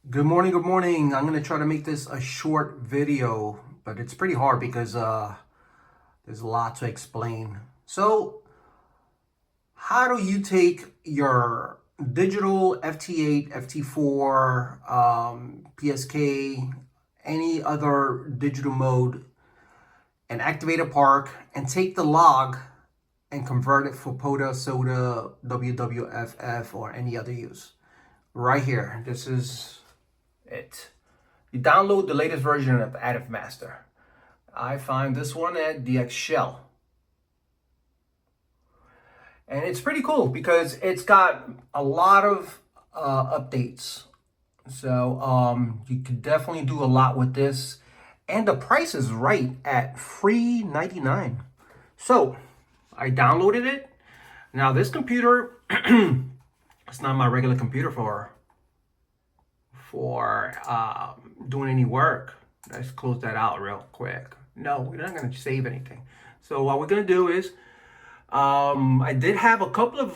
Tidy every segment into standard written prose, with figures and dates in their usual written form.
Good morning, good morning. I'm going to try to make this a short video, but it's pretty hard because there's a lot to explain. So, how do you take your digital FT8, FT4, PSK, any other digital mode and activate a park and take the log and convert it for POTA, SOTA, WWFF, or any other use? Right here. This is it. You download the latest version of Additive Master. I find this one at DX Shell. And it's pretty cool because it's got a lot of updates. So you could definitely do a lot with this. And the price is right at $3.99. So I downloaded it. Now this computer, it's not my regular computer for doing any work. Let's close that out real quick. No, we're not going to save anything. So what we're going to do is, I did have a couple of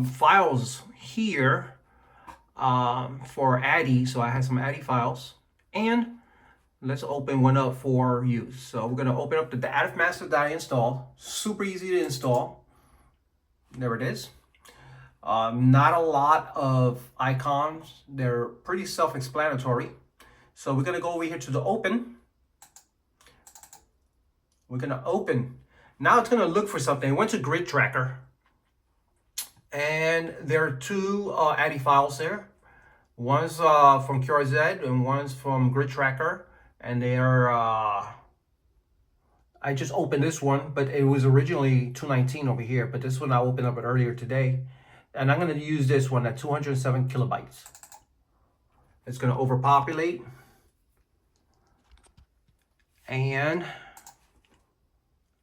files here for ADDI. So I had some ADDI files. And let's open one up for use. So we're going to open up the Additive Master that I installed. Super easy to install. There it is. Not a lot of icons. They're pretty self-explanatory. So we're going to go over here to the open. We're going to open. Now it's going to look for something. It went to Grid Tracker. And there are two ADDI files there. One's from QRZ and one's from Grid Tracker. And they are, I just opened this one, but it was originally 219 over here. But this one I opened up earlier today. And I'm going to use this one at 207 kilobytes. It's going to overpopulate. And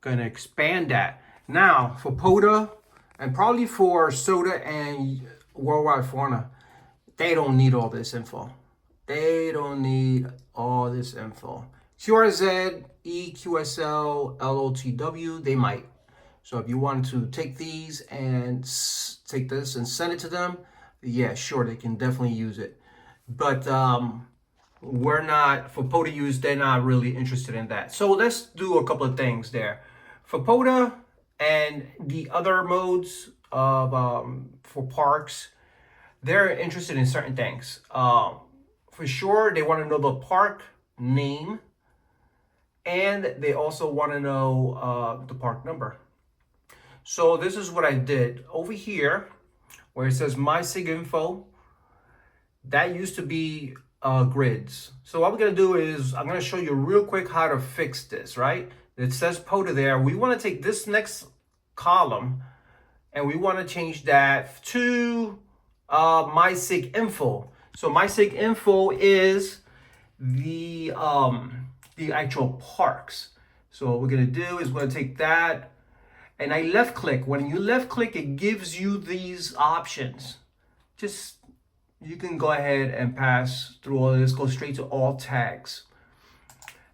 going to expand that. Now, for POTA, and probably for SOTA and Worldwide Fauna, they don't need all this info. They don't need all this info. QRZ, EQSL, LOTW, they might. So if you want to take these and take this and send it to them, yeah, sure, they can definitely use it. But we're not, for POTA use, they're not really interested in that. So let's do a couple of things there. For POTA and the other modes of for parks, they're interested in certain things. For sure, they want to know the park name, and they also want to know the park number. So this is what I did over here where it says my sig info. That used to be grids. So what we're going to do is I'm going to show you real quick how to fix this, right? It says POTA there. We want to take this next column and we want to change that to my sig info. So my sig info is the actual parks. So what we're going to do is we're going to take that. And I left click. When you left click, it gives you these options. Just, you can go ahead and pass through all of this, go straight to all tags.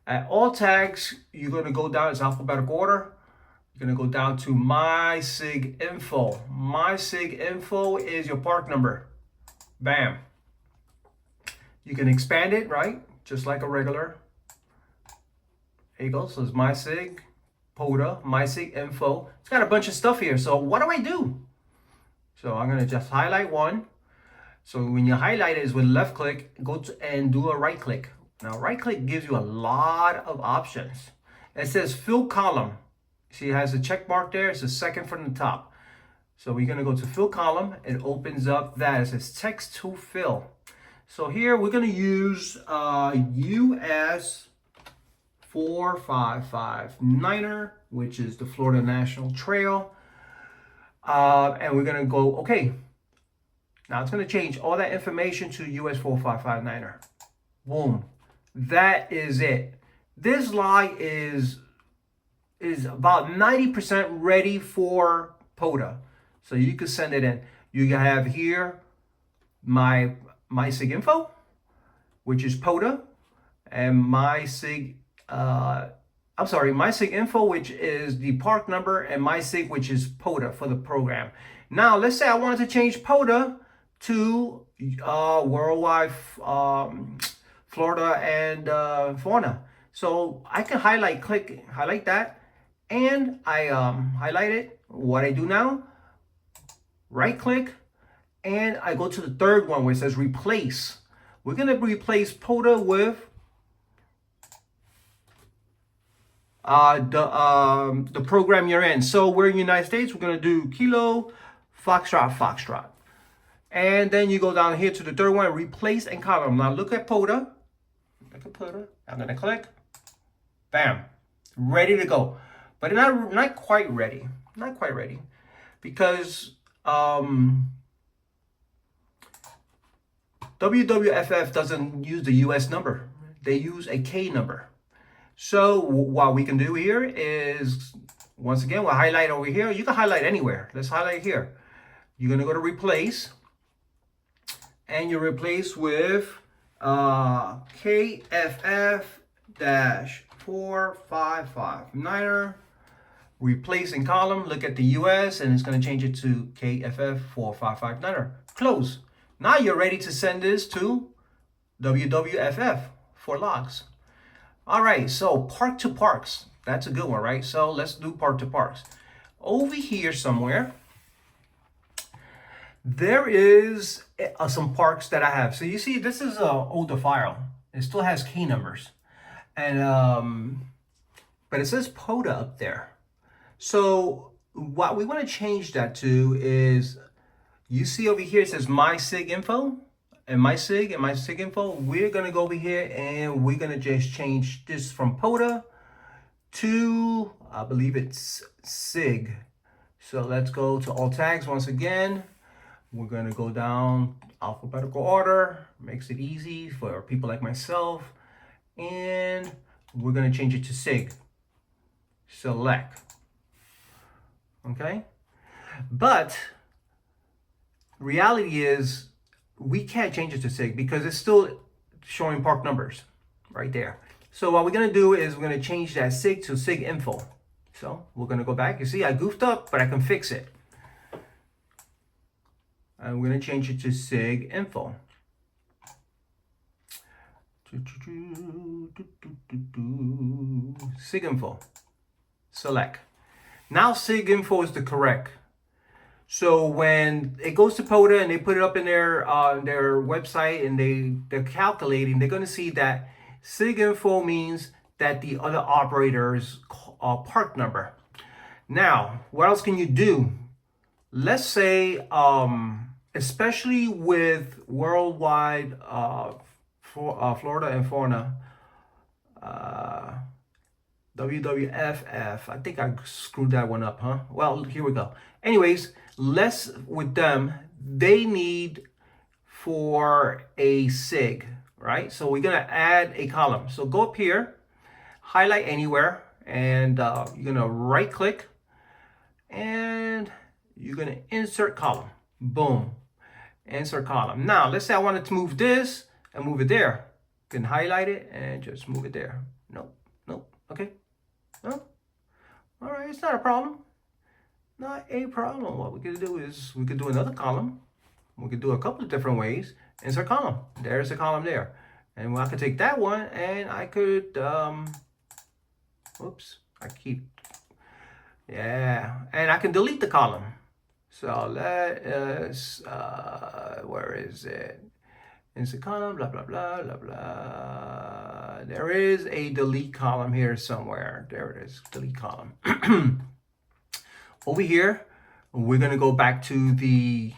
At all tags, you're going to go down, it's alphabetical order. You're going to go down to my sig info. My sig info is your park number. Bam. You can expand it, right? Just like a regular. There you go. So it's my sig. POTA, my sig info. It's got a bunch of stuff here. So what do? So I'm going to just highlight one. So when you highlight it is with left click, go to and do a right click. Now right click gives you a lot of options. It says fill column. See, it has a check mark there. It's the second from the top. So we're going to go to fill column. It opens up that. It says text to fill. So here we're going to use US 4559er, which is the Florida National Trail. And we're going to go, okay. Now it's going to change all that information to US 4559er. Boom. That is it. This lie is about 90% ready for POTA. So you can send it in. You have here my sig info, which is POTA, and my sig my sig info, which is the park number, and my sig, which is POTA for the program. Now, let's say I wanted to change POTA to worldwide Florida and fauna. So I can highlight that, and I highlight it. What I do now, right click, and I go to the third one where it says replace. We're gonna replace POTA with the program you're in. So we're in the United States. We're gonna do Kilo Foxtrot Foxtrot. And then you go down here to the third one, replace and column. Now look at POTA. Look at POTA. I'm gonna click. Bam. Ready to go. But not quite ready. Not quite ready. Because WWFF doesn't use the US number. They use a K number. So what we can do here is, once again, we'll highlight over here. You can highlight anywhere. Let's highlight here. You're gonna go to replace, and you replace with KFF-4559er. Replace in column. Look at the US, and it's gonna change it to KFF-4559er. Close. Now you're ready to send this to WWFF for logs. All right, so park to parks. That's a good one, right? So let's do park to parks. Over here somewhere, there is some parks that I have. So you see, this is an older file. It still has key numbers, and but it says POTA up there. So what we want to change that to is, you see over here it says my sig info. And my sig info, we're gonna go over here and we're gonna just change this from POTA to, I believe it's sig. So let's go to all tags once again. We're gonna go down alphabetical order, makes it easy for people like myself. And we're gonna change it to sig. Select. Okay? But reality is, we can't change it to sig because it's still showing park numbers right there. So what we're gonna do is we're gonna change that sig to sig info. So we're gonna go back. You see, I goofed up, but I can fix it. And we're gonna change it to sig info. Sig info. Select. Now sig info is the correct. So when it goes to POTA and they put it up in their website and they're calculating, they're going to see that sig info means that the other operator's park number. Now, what else can you do? Let's say, especially with worldwide Florida and fauna, WWFF. I think I screwed that one up, huh? Well, here we go. Anyways, with them, they need for a sig, right? So we're gonna add a column. So go up here, highlight anywhere, and you're gonna right click, and you're gonna insert column. Boom, insert column. Now, let's say I wanted to move this and move it there. You can highlight it and just move it there. Nope, okay. No? All right, it's not a problem. Not a problem. What we could do is we could do another column. We could do a couple of different ways. Insert column. There's a column there. And I could take that one and I could, and I can delete the column. So let us, where is it? Insert column, blah, blah, blah, blah, blah. There is a delete column here somewhere. There it is, delete column. Over here, we're gonna go back to the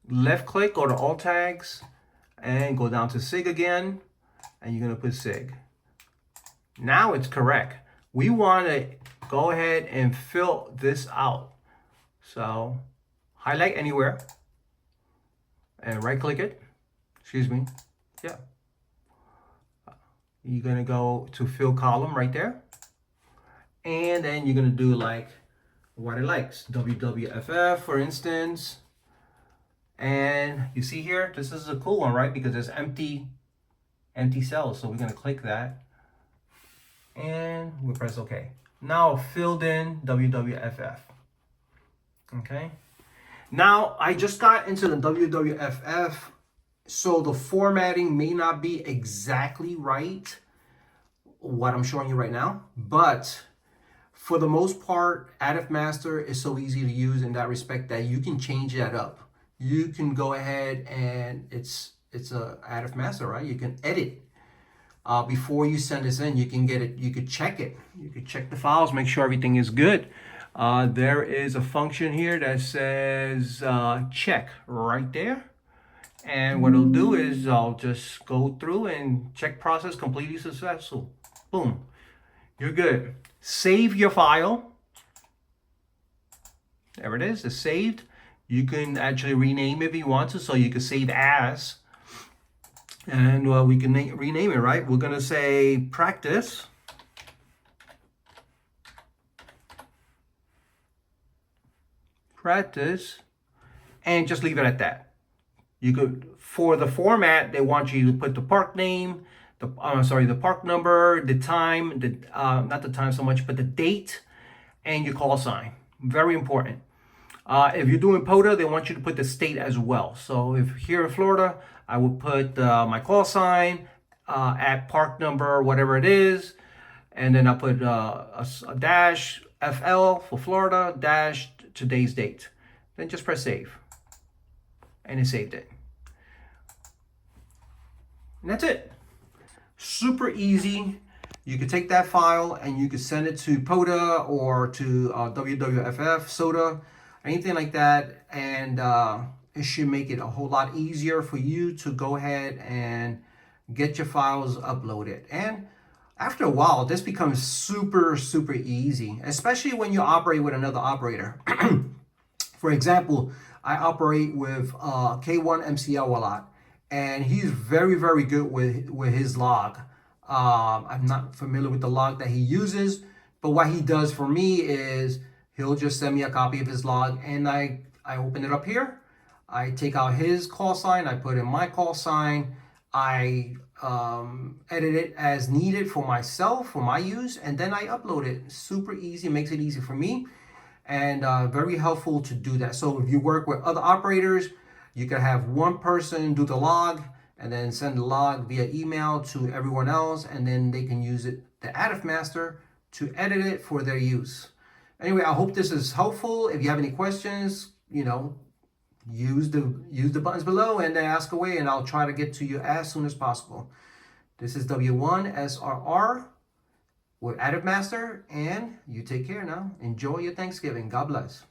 left click, go to all tags, and go down to sig again, and you're gonna put sig. Now it's correct. We wanna go ahead and fill this out. So highlight anywhere, and right click it. Excuse me. Yeah. You're gonna go to fill column right there. And then you're gonna do like what it likes. WWFF, for instance. And you see here, this is a cool one, right? Because there's empty cells. So we're gonna click that. And we press OK. Now filled in WWFF. Okay. Now I just got into the WWFF So the formatting may not be exactly right, what I'm showing you right now, but for the most part, Adif Master is so easy to use in that respect that you can change that up. You can go ahead and it's a Adif Master, right? You can edit before you send this in. You can get it. You could check it. You could check the files, make sure everything is good. There is a function here that says check right there. And what it'll do is I'll just go through and check process completely successful. Boom. You're good. Save your file. There it is. It's saved. You can actually rename if you want to. So you can save as. And we can rename it, right? We're going to say practice. Practice. And just leave it at that. You could, for the format, they want you to put the park name, the park number, the time, not the time so much, but the date, and your call sign. Very important. If you're doing POTA, they want you to put the state as well. So if here in Florida, I would put my call sign at park number, whatever it is, and then I'll put a dash FL for Florida, dash today's date. Then just press save. And it saved it. And that's it. Super easy. You can take that file and you can send it to POTA or to WWFF, SOTA, anything like that. And it should make it a whole lot easier for you to go ahead and get your files uploaded. And after a while, this becomes super, super easy, especially when you operate with another operator. For example, I operate with K1 MCL a lot, and he's very, very good with his log. I'm not familiar with the log that he uses, but what he does for me is he'll just send me a copy of his log, and I open it up here. I take out his call sign, I put in my call sign, I edit it as needed for myself, for my use, and then I upload it. Super easy, makes it easy for me. And very helpful to do that. So if you work with other operators, you can have one person do the log and then send the log via email to everyone else, and then they can use it, the Adif Master, to edit it for their use. Anyway, I hope this is helpful. If you have any questions, use the buttons below and then ask away, and I'll try to get to you as soon as possible. This is W1SRR. with Adif Master, and you take care now. Enjoy your Thanksgiving. God bless.